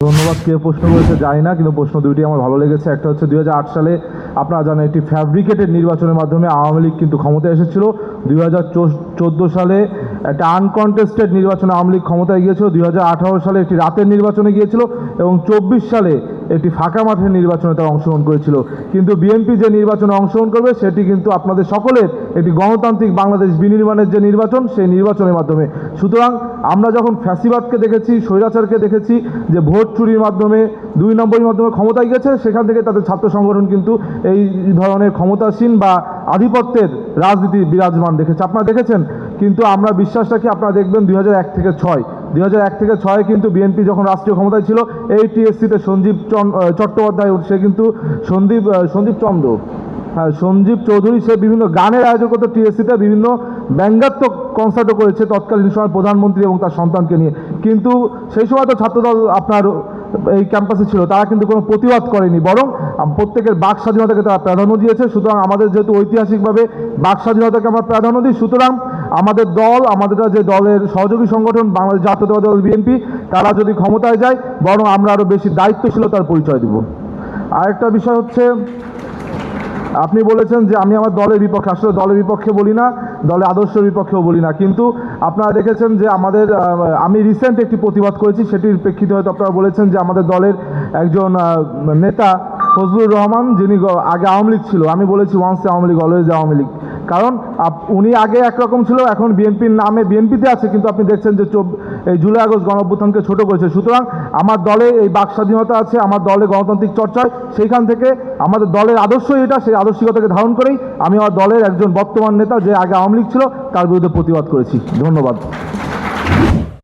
ধন্যবাদ। কে প্রশ্ন করেছে জানি না, কিন্তু প্রশ্ন দুইটি আমার ভালো লেগেছে। একটা হচ্ছে 2008 সালে আপনারা জানেন একটি ফ্যাব্রিকেটেড নির্বাচনের মাধ্যমে আওয়ামী লীগ কিন্তু ক্ষমতায় এসেছিল। 2014 সালে একটা আনকনটেস্টেড নির্বাচনে আওয়ামী লীগ ক্ষমতায় গিয়েছিল। 2018 সালে একটি রাতের নির্বাচনে গিয়েছিল এবং 24 সালে একটি ফাঁকা মাঠের নির্বাচনে তারা অংশগ্রহণ করেছিল। কিন্তু বিএনপি যে নির্বাচনে অংশগ্রহণ করবে সেটি কিন্তু আপনাদের সকলের একটি গণতান্ত্রিক বাংলাদেশ বিনির্মাণের যে নির্বাচন, সেই নির্বাচনের মাধ্যমে। সুতরাং আমরা যখন ফ্যাসিবাদকে দেখেছি, স্বৈরাচারকে দেখেছি যে ভোট চুরির মাধ্যমে, 2 নম্বরের মাধ্যমে ক্ষমতায় গেছে, সেখান থেকে তাদের ছাত্র সংগঠন কিন্তু এই ধরনের ক্ষমতাসীন বা আধিপত্যের রাজনীতি বিরাজমান দেখেছে, আপনারা দেখেছেন। কিন্তু আমরা বিশ্বাস রাখি আপনারা দেখবেন 2001 থেকে 6 কিন্তু বিএনপি যখন রাষ্ট্রীয় ক্ষমতায় ছিল, এই টিএসসিতে সঞ্জীব চট্টোপাধ্যায়, সে কিন্তু সঞ্জীব চৌধুরী, সে বিভিন্ন গানের আয়োজন করতো টিএসসিতে, বিভিন্ন ব্যঙ্গাত্মক কনসার্টও করেছে তৎকালীন সময় প্রধানমন্ত্রী এবং তার সন্তানকে নিয়ে। কিন্তু সেই সময় তো ছাত্রদল আপনার এই ক্যাম্পাসে ছিল, তারা কিন্তু কোনো প্রতিবাদ করেনি, বরং প্রত্যেকের বাক স্বাধীনতাকে তারা প্রাধান্য দিয়েছে। সুতরাং আমাদের যেহেতু ঐতিহাসিকভাবে বাক স্বাধীনতাকে আমরা প্রাধান্য দিই, সুতরাং আমাদের দল, আমাদের যে দলের সহযোগী সংগঠন বাংলাদেশ জাতীয়তাবাদী দল বিএনপি, তারা যদি ক্ষমতায় যায়, বরং আমরা আরও বেশি দায়িত্বশীলতার পরিচয় দেব। আরেকটা বিষয় হচ্ছে, আপনি বলেছেন যে আমি আমার দলের বিপক্ষে, আসলে দলের বিপক্ষে বলি না, দলের আদর্শের বিপক্ষেও বলি না। কিন্তু আপনারা দেখেছেন যে আমি রিসেন্ট একটি প্রতিবাদ করেছি, সেটির প্রেক্ষিতে হয়তো আপনারা বলেছেন যে আমাদের দলের একজন নেতা ফজলুর রহমান, যিনি আগে আওয়ামী লীগ ছিল, আমি বলেছি ওয়ান্স আওয়ামী লীগ অলওয়েজ আওয়ামী লীগ। কারণ উনি আগে একরকম ছিল, এখন বিএনপির নামে বিএনপিতে আছে, কিন্তু আপনি দেখছেন যে এই জুলাই আগস্ট গণঅভ্যুত্থানকে ছোট করেছে। সুতরাং আমার দলে এই বাক স্বাধীনতা আছে, আমার দলে গণতান্ত্রিক চর্চায়, সেইখান থেকে আমাদের দলের আদর্শই এটা, সেই আদর্শিকতাকে ধারণ করেই আমি আমার দলের একজন বর্তমান নেতা, যে আগে আওয়ামী লীগ ছিল, তার বিরুদ্ধে প্রতিবাদ করেছি। ধন্যবাদ।